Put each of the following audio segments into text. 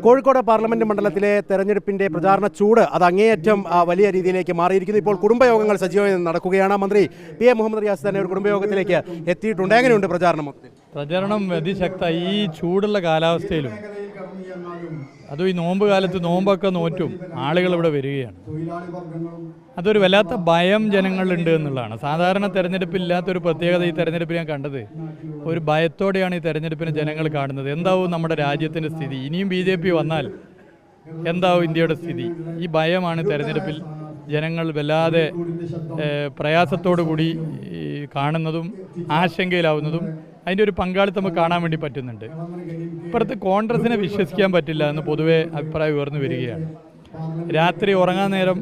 Kozhikode parliament മണ്ഡലത്തിലെ തെരഞ്ഞെടുപ്പിന്റെ പ്രചാരണ ചൂട് അത് അങ്ങേയറ്റം വലിയ രീതിയിലേക്ക് മാറിയിരിക്കുന്നു. ഇപ്പോൾ കുടുംബയോഗങ്ങൾ സജീവമായി നടക്കുകയാണ്. മന്ത്രി പി എ മുഹമ്മദ് റിയാസ് തന്നെ ഒരു കുടുംബയോഗത്തിലേക്ക് എത്തിയിട്ടുണ്ട്. എങ്ങനെയുണ്ട് പ്രചാരണം? പ്രചരണം അതിശക്തമായി ഈ ചൂടുള്ള കാലാവസ്ഥയിലും അതും ഈ നോമ്പ് കാലത്ത് നോമ്പൊക്കെ നോറ്റും ആളുകൾ ഇവിടെ വരികയാണ്. അതൊരു വല്ലാത്ത ഭയം ജനങ്ങളുണ്ട് എന്നുള്ളതാണ്. സാധാരണ തെരഞ്ഞെടുപ്പില്ലാത്തൊരു പ്രത്യേകത ഈ തെരഞ്ഞെടുപ്പിൽ ഞാൻ കണ്ടത്. ഒരു ഭയത്തോടെയാണ് ഈ തെരഞ്ഞെടുപ്പിനെ ജനങ്ങൾ കാണുന്നത്. എന്താവും നമ്മുടെ രാജ്യത്തിൻ്റെ സ്ഥിതി, ഇനിയും BJP വന്നാൽ എന്താവും ഇന്ത്യയുടെ സ്ഥിതി? ഈ ഭയമാണ് തെരഞ്ഞെടുപ്പിൽ ജനങ്ങൾ വല്ലാതെ പ്രയാസത്തോടു കൂടി കാണുന്നതും ആശങ്കയിലാവുന്നതും. അതിൻ്റെ ഒരു പങ്കാളിത്തം നമുക്ക് കാണാൻ വേണ്ടി പറ്റുന്നുണ്ട്. ഇപ്പുറത്ത് കോൺഗ്രസിനെ വിശ്വസിക്കാൻ പറ്റില്ല എന്ന് പൊതുവെ അഭിപ്രായം ഉയർന്നു വരികയാണ്. രാത്രി ഉറങ്ങാൻ നേരം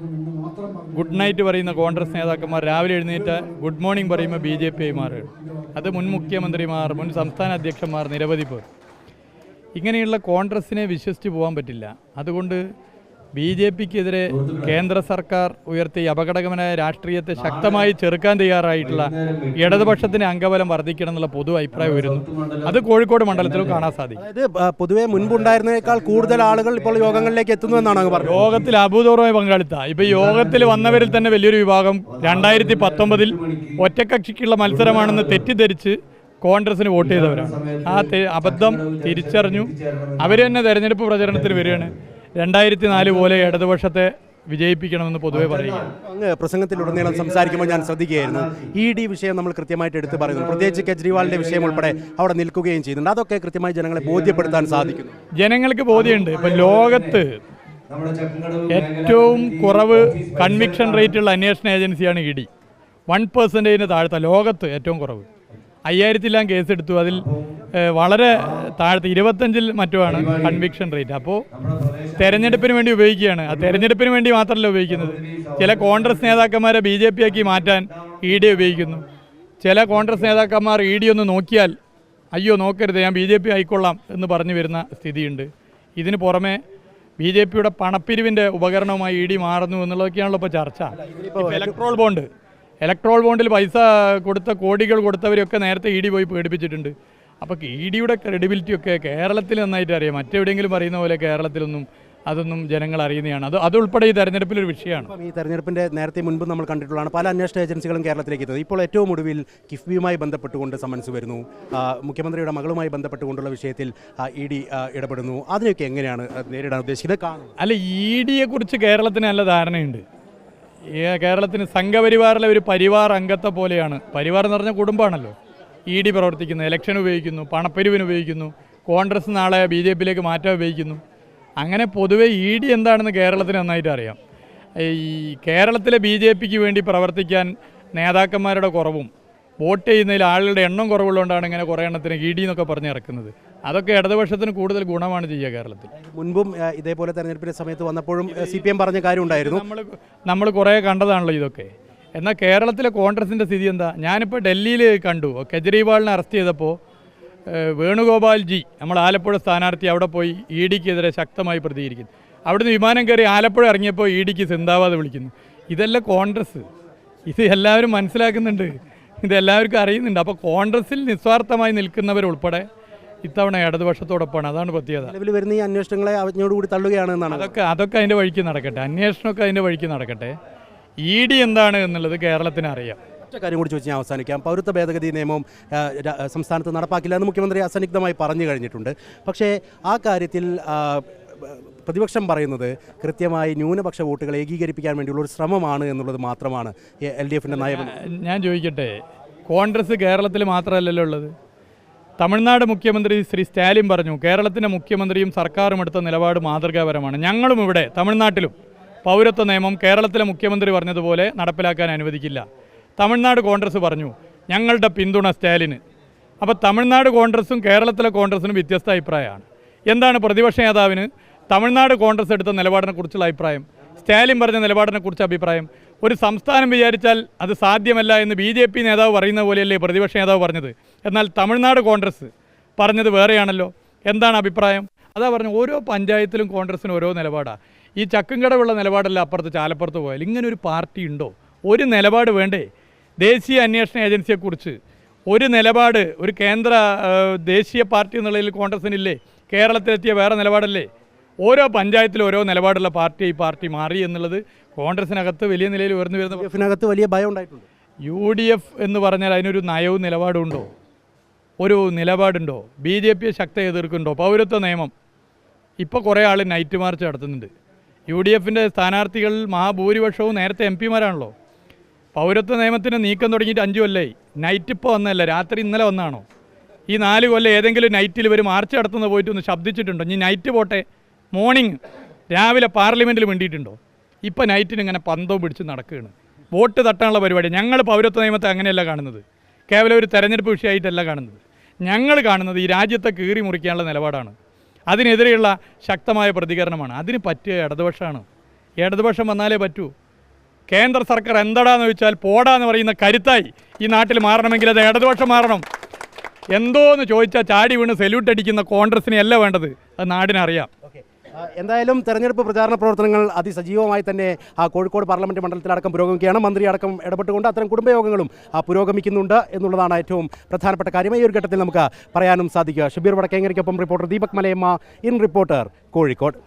ഗുഡ് നൈറ്റ് പറയുന്ന കോൺഗ്രസ് നേതാക്കന്മാർ രാവിലെ എഴുന്നേറ്റ് ഗുഡ് മോർണിംഗ് പറയുമ്പോൾ BJP ആയി മാറുകയാണ്. അത് മുൻ മുഖ്യമന്ത്രിമാർ, മുൻ സംസ്ഥാന അധ്യക്ഷന്മാർ, നിരവധി പേർ. ഇങ്ങനെയുള്ള കോൺഗ്രസിനെ വിശ്വസിച്ച് പോകാൻ പറ്റില്ല. അതുകൊണ്ട് BJPക്കെതിരെ കേന്ദ്ര സർക്കാർ ഉയർത്തി അപകടകരമായ രാഷ്ട്രീയത്തെ ശക്തമായി ചെറുക്കാൻ തയ്യാറായിട്ടുള്ള ഇടതുപക്ഷത്തിന് അംഗബലം വർദ്ധിക്കണം എന്നുള്ള പൊതു അഭിപ്രായം വരുന്നു. അത് കോഴിക്കോട് മണ്ഡലത്തിലും കാണാൻ സാധിക്കും. അതായത് പൊതുവെ മുൻപുണ്ടായിരുന്നേക്കാൾ കൂടുതൽ ആളുകൾ ഇപ്പോൾ യോഗങ്ങളിലേക്ക് എത്തുന്നു എന്നാണ് പറഞ്ഞത്. യോഗത്തിൽ അഭൂതപൂർവമായ പങ്കാളിത്ത. ഇപ്പൊ യോഗത്തിൽ വന്നവരിൽ തന്നെ വലിയൊരു വിഭാഗം 2019 ഒറ്റക്കക്ഷിക്കുള്ള മത്സരമാണെന്ന് തെറ്റിദ്ധരിച്ച് കോൺഗ്രസിന് വോട്ട് ചെയ്തവരാണ്. ആ അബദ്ധം തിരിച്ചറിഞ്ഞു അവർ തന്നെ തെരഞ്ഞെടുപ്പ് പ്രചരണത്തിന് വരികയാണ്. 2004 പോലെ ഇടതുപക്ഷത്തെ വിജയിപ്പിക്കണമെന്ന് പൊതുവെ പറയുകയാണ്. അങ്ങ് പ്രസംഗത്തിലുടനീളം സംസാരിക്കുമ്പോൾ ഞാൻ ശ്രദ്ധിക്കുകയായിരുന്നു, ED വിഷയം നമ്മൾ കൃത്യമായിട്ട് എടുത്തു പറയുന്നു. പ്രത്യേകിച്ച് കെജ്രിവാളിന്റെ വിഷയം ഉൾപ്പെടെ അവിടെ നിൽക്കുകയും ചെയ്യുന്നുണ്ട്. അതൊക്കെ കൃത്യമായി ജനങ്ങളെ ബോധ്യപ്പെടുത്താൻ സാധിക്കുന്നു. ജനങ്ങൾക്ക് ബോധ്യമുണ്ട്. ഇപ്പം ലോകത്ത് ഏറ്റവും കുറവ് കൺവിക്ഷൻ റേറ്റുള്ള അന്വേഷണ ഏജൻസിയാണ് ED. 1% താഴത്ത ലോകത്ത് ഏറ്റവും കുറവ്. 5000 കേസെടുത്തു. അതിൽ വളരെ താഴത്ത് 25 മറ്റുമാണ് കൺവിക്ഷൻ റേറ്റ്. അപ്പോൾ തെരഞ്ഞെടുപ്പിന് വേണ്ടി ഉപയോഗിക്കുകയാണ്. ആ തെരഞ്ഞെടുപ്പിന് വേണ്ടി മാത്രമല്ല ഉപയോഗിക്കുന്നത്. ചില കോൺഗ്രസ് നേതാക്കന്മാരെ BJP ആക്കി മാറ്റാൻ ED ഉപയോഗിക്കുന്നു. ചില കോൺഗ്രസ് നേതാക്കന്മാർ ED ഒന്ന് നോക്കിയാൽ അയ്യോ നോക്കരുത്, ഞാൻ BJP ആയിക്കൊള്ളാം എന്ന് പറഞ്ഞു വരുന്ന സ്ഥിതിയുണ്ട്. ഇതിന് പുറമെ BJPയുടെ പണപ്പിരിവിൻ്റെ ഉപകരണവുമായി ED മാറുന്നു എന്നുള്ളതൊക്കെയാണല്ലോ ഇപ്പോൾ ചർച്ച. ഇലക്ട്രോൾ ബോണ്ടിൽ പൈസ കൊടുത്ത കോടികൾ കൊടുത്തവരൊക്കെ നേരത്തെ ED പോയി പേടിപ്പിച്ചിട്ടുണ്ട്. അപ്പോൾ EDയുടെ ക്രെഡിബിലിറ്റിയൊക്കെ കേരളത്തിൽ നന്നായിട്ട് അറിയാം. മറ്റെവിടെയെങ്കിലും പറയുന്ന പോലെ കേരളത്തിലൊന്നും അതൊന്നും ജനങ്ങൾ അറിയുന്നതാണ്. അതുൾപ്പെടെ ഈ തെരഞ്ഞെടുപ്പിലൊരു വിഷയമാണ്. ഈ തെരഞ്ഞെടുപ്പിൻ്റെ നേരത്തെ മുൻപ് നമ്മൾ കണ്ടിട്ടുള്ളതാണ് പല അന്വേഷണ ഏജൻസികളും കേരളത്തിലേക്ക് എത്തുന്നത്. ഇപ്പോൾ ഏറ്റവും ഒടുവിൽ കിഫ്ബിയുമായി ബന്ധപ്പെട്ടുകൊണ്ട് സമൻസ് വരുന്നു. മുഖ്യമന്ത്രിയുടെ മകളുമായി ബന്ധപ്പെട്ടുകൊണ്ടുള്ള വിഷയത്തിൽ ED ഇടപെടുന്നു. അതിനൊക്കെ എങ്ങനെയാണ് നേരിടാൻ ഉദ്ദേശിക്കുന്നത്? അല്ല, EDയെ കുറിച്ച് കേരളത്തിന് നല്ല ധാരണയുണ്ട്. കേരളത്തിന് സംഘപരിവാറിലെ ഒരു പരിവാർ അംഗത്തെ പോലെയാണ്. പരിവാർ എന്ന് പറഞ്ഞാൽ കുടുംബമാണല്ലോ. ED പ്രവർത്തിക്കുന്നത്. ഇലക്ഷൻ ഉപയോഗിക്കുന്നു, പണപ്പിരിവിന് ഉപയോഗിക്കുന്നു, കോൺഗ്രസ് നാളെ BJPയിലേക്ക് മാറ്റാൻ ഉപയോഗിക്കുന്നു. അങ്ങനെ പൊതുവെ ED എന്താണെന്ന് കേരളത്തിന് നന്നായിട്ട് അറിയാം. ഈ കേരളത്തിലെ BJPക്ക് വേണ്ടി പ്രവർത്തിക്കാൻ നേതാക്കന്മാരുടെ കുറവും വോട്ട് ചെയ്യുന്നതിൽ ആളുകളുടെ എണ്ണം കുറവുള്ളതുകൊണ്ടാണ് ഇങ്ങനെ കുറേ എണ്ണത്തിന് ED എന്നൊക്കെ പറഞ്ഞ് ഇറക്കുന്നത്. അതൊക്കെ ഇടതുപക്ഷത്തിന് കൂടുതൽ ഗുണമാണ് ചെയ്യുക കേരളത്തിൽ. മുൻപും ഇതേപോലെ തെരഞ്ഞെടുപ്പിൻ്റെ സമയത്ത് വന്നപ്പോഴും CPM പറഞ്ഞ കാര്യം ഉണ്ടായിരുന്നു. നമ്മൾ കുറേ കണ്ടതാണല്ലോ ഇതൊക്കെ. എന്നാൽ കേരളത്തിലെ കോൺഗ്രസിൻ്റെ സ്ഥിതി എന്താ? ഞാനിപ്പോൾ ഡൽഹിയിൽ കണ്ടു, കെജ്രിവാളിനെ അറസ്റ്റ് ചെയ്തപ്പോൾ വേണുഗോപാൽജി, നമ്മൾ ആലപ്പുഴ സ്ഥാനാർത്ഥി, അവിടെ പോയി EDക്കെതിരെ ശക്തമായി പ്രതികരിക്കുന്നു. അവിടുന്ന് വിമാനം കയറി ആലപ്പുഴ ഇറങ്ങിയപ്പോൾ EDക്ക് സിന്ദാബാദ് വിളിക്കുന്നു. ഇതെല്ലാം കോൺഗ്രസ്. ഇത് എല്ലാവരും മനസ്സിലാക്കുന്നുണ്ട്, ഇതെല്ലാവർക്കും അറിയുന്നുണ്ട്. അപ്പോൾ കോൺഗ്രസിൽ നിസ്വാർത്ഥമായി നിൽക്കുന്നവരുൾപ്പെടെ ഇത്തവണ ഇടതുപക്ഷത്തോടൊപ്പമാണ്. അതാണ് പ്രത്യേകത. നിലവിൽ വരുന്ന ഈ അന്വേഷണങ്ങളെ അവജ്ഞയോടുകൂടി തള്ളുകയാണ് എന്നാണ്. അതൊക്കെ അതിൻ്റെ വഴിക്ക് നടക്കട്ടെ. അന്വേഷണമൊക്കെ അതിൻ്റെ വഴിക്ക് നടക്കട്ടെ. ED എന്താണ് എന്നുള്ളത് കേരളത്തിന് അറിയാം. ഒറ്റ കാര്യം കൂടി ചോദിച്ച് ഞാൻ അവസാനിക്കാം. പൗരത്വ ഭേദഗതി നിയമം സംസ്ഥാനത്ത് നടപ്പാക്കില്ല എന്ന് മുഖ്യമന്ത്രി അസന്നിഗ്ധമായി പറഞ്ഞു കഴിഞ്ഞിട്ടുണ്ട്. പക്ഷേ ആ കാര്യത്തിൽ പ്രതിപക്ഷം പറയുന്നത് കൃത്യമായി ന്യൂനപക്ഷ വോട്ടുകൾ ഏകീകരിപ്പിക്കാൻ വേണ്ടിയുള്ള ഒരു ശ്രമമാണ് എന്നുള്ളത് മാത്രമാണ് LDFൻ്റെ നയം. ഞാൻ ചോദിക്കട്ടെ, കോൺഗ്രസ് കേരളത്തിൽ മാത്രമല്ലല്ലോ ഉള്ളത്. തമിഴ്നാട് മുഖ്യമന്ത്രി ശ്രീ സ്റ്റാലിൻ പറഞ്ഞു കേരളത്തിൻ്റെ മുഖ്യമന്ത്രിയും സർക്കാരും എടുത്ത നിലപാട് മാതൃകാപരമാണ്. ഞങ്ങളും ഇവിടെ തമിഴ്നാട്ടിലും പൗരത്വ നിയമം കേരളത്തിലെ മുഖ്യമന്ത്രി പറഞ്ഞതുപോലെ നടപ്പിലാക്കാൻ അനുവദിക്കില്ല. തമിഴ്നാട് കോൺഗ്രസ് പറഞ്ഞു ഞങ്ങളുടെ പിന്തുണ സ്റ്റാലിന്. അപ്പോൾ തമിഴ്നാട് കോൺഗ്രസും കേരളത്തിലെ കോൺഗ്രസിനും വ്യത്യസ്ത അഭിപ്രായമാണ്. എന്താണ് പ്രതിപക്ഷ നേതാവിന് തമിഴ്നാട് കോൺഗ്രസ് എടുത്ത നിലപാടിനെക്കുറിച്ചുള്ള അഭിപ്രായം, സ്റ്റാലിൻ പറഞ്ഞ നിലപാടിനെക്കുറിച്ച് അഭിപ്രായം? ഒരു സംസ്ഥാനം വിചാരിച്ചാൽ അത് സാധ്യമല്ല എന്ന് BJP നേതാവ് പറയുന്ന പോലെയല്ലേ പ്രതിപക്ഷ നേതാവ് പറഞ്ഞത്? എന്നാൽ തമിഴ്നാട് കോൺഗ്രസ് പറഞ്ഞത് വേറെയാണല്ലോ. എന്താണ് അഭിപ്രായം? അതാ പറഞ്ഞു, ഓരോ പഞ്ചായത്തിലും കോൺഗ്രസിന് ഓരോ നിലപാടാണ്. ഈ ചക്കുംകടവുള്ള നിലപാടല്ല അപ്പുറത്ത് ചാലപ്പുറത്ത് പോയാൽ. ഇങ്ങനൊരു പാർട്ടി ഉണ്ടോ? ഒരു നിലപാട് വേണ്ടേ? ദേശീയ അന്വേഷണ ഏജൻസിയെക്കുറിച്ച് ഒരു നിലപാട് ഒരു കേന്ദ്ര ദേശീയ പാർട്ടി എന്നുള്ളതിൽ കോൺഗ്രസിനില്ലേ? കേരളത്തിലെത്തിയ വേറെ നിലപാടല്ലേ? ഓരോ പഞ്ചായത്തിലും ഓരോ നിലപാടുള്ള പാർട്ടി ഈ പാർട്ടി മാറി എന്നുള്ളത് കോൺഗ്രസിനകത്ത് വലിയ നിലയിൽ ഉയർന്നു വരുന്ന എഫിനകത്ത് വലിയ ഭയം ഉണ്ടായിട്ടുണ്ട്. UDF എന്ന് പറഞ്ഞാൽ അതിനൊരു നയവും നിലപാടുണ്ടോ? ഒരു നിലപാടുണ്ടോ? BJP ശക്തി എതിർക്കുന്നുണ്ടോ? പൗരത്വ നിയമം ഇപ്പോൾ കുറേ ആൾ നൈറ്റ് മാർച്ച് നടത്തുന്നുണ്ട്. UDFൻ്റെ സ്ഥാനാർത്ഥികൾ മഹാഭൂരിപക്ഷവും നേരത്തെ MP മാരാണല്ലോ. പൗരത്വ നിയമത്തിന് നീക്കം തുടങ്ങിയിട്ട് 5 കൊല്ലമായി. നൈറ്റ് ഇപ്പോൾ വന്നതല്ല, രാത്രി ഇന്നലെ വന്നാണോ? ഈ 4 കൊല്ലം ഏതെങ്കിലും നൈറ്റിൽ ഇവർ മാർച്ച് നടത്തുന്ന പോയിട്ട് ഒന്ന് ശബ്ദിച്ചിട്ടുണ്ടോ? ഇനി നൈറ്റ് പോട്ടെ, മോർണിംഗ് രാവിലെ പാർലമെൻറ്റിൽ വേണ്ടിയിട്ടുണ്ടോ? ഇപ്പോൾ നൈറ്റിന് ഇങ്ങനെ പന്തവും പിടിച്ച് നടക്കുകയാണ്. വോട്ട് തട്ടാനുള്ള പരിപാടി. ഞങ്ങൾ പൗരത്വ നിയമത്തെ അങ്ങനെയല്ല കാണുന്നത്, കേവലം ഒരു തെരഞ്ഞെടുപ്പ് വിഷയമായിട്ടല്ല കാണുന്നത്. ഞങ്ങൾ കാണുന്നത് ഈ രാജ്യത്തെ കീറി മുറിക്കാനുള്ള നിലപാടാണ്. അതിനെതിരെയുള്ള ശക്തമായ പ്രതികരണമാണ്. അതിന് പറ്റിയ ഇടതുപക്ഷമാണ്. ഇടതുപക്ഷം വന്നാലേ പറ്റൂ. കേന്ദ്ര സർക്കാർ എന്താടാന്ന് ചോദിച്ചാൽ പോടാന്ന് പറയുന്ന കരുത്തായി ഈ നാട്ടിൽ മാറണമെങ്കിൽ അത് ഇടതുപക്ഷം മാറണം. എന്തോന്ന് ചോദിച്ചാൽ ചാടി വീണ് സെല്യൂട്ട് അടിക്കുന്ന കോൺഗ്രസിനെ അല്ല വേണ്ടത്, അത് നാടിനറിയാം. എന്തായാലും തെരഞ്ഞെടുപ്പ് പ്രചാരണ പ്രവർത്തനങ്ങൾ അതിസജീവമായി തന്നെ കോഴിക്കോട് പാർലമെൻറ്റ് മണ്ഡലത്തിലടക്കം പുരോഗമിക്കുകയാണ്. മന്ത്രി അടക്കം ഇടപെട്ടുകൊണ്ട് അത്തരം കുടുംബയോഗങ്ങളും പുരോഗമിക്കുന്നുണ്ട് എന്നുള്ളതാണ് ഏറ്റവും പ്രധാനപ്പെട്ട കാര്യം. ഈ ഒരു ഘട്ടത്തിൽ നമുക്ക് പറയാനും സാധിക്കുക. ഷബീർ വടക്കേങ്ങരയ്ക്കൊപ്പം reporter Deepak Malayamma, in Reporter, Kozhikode.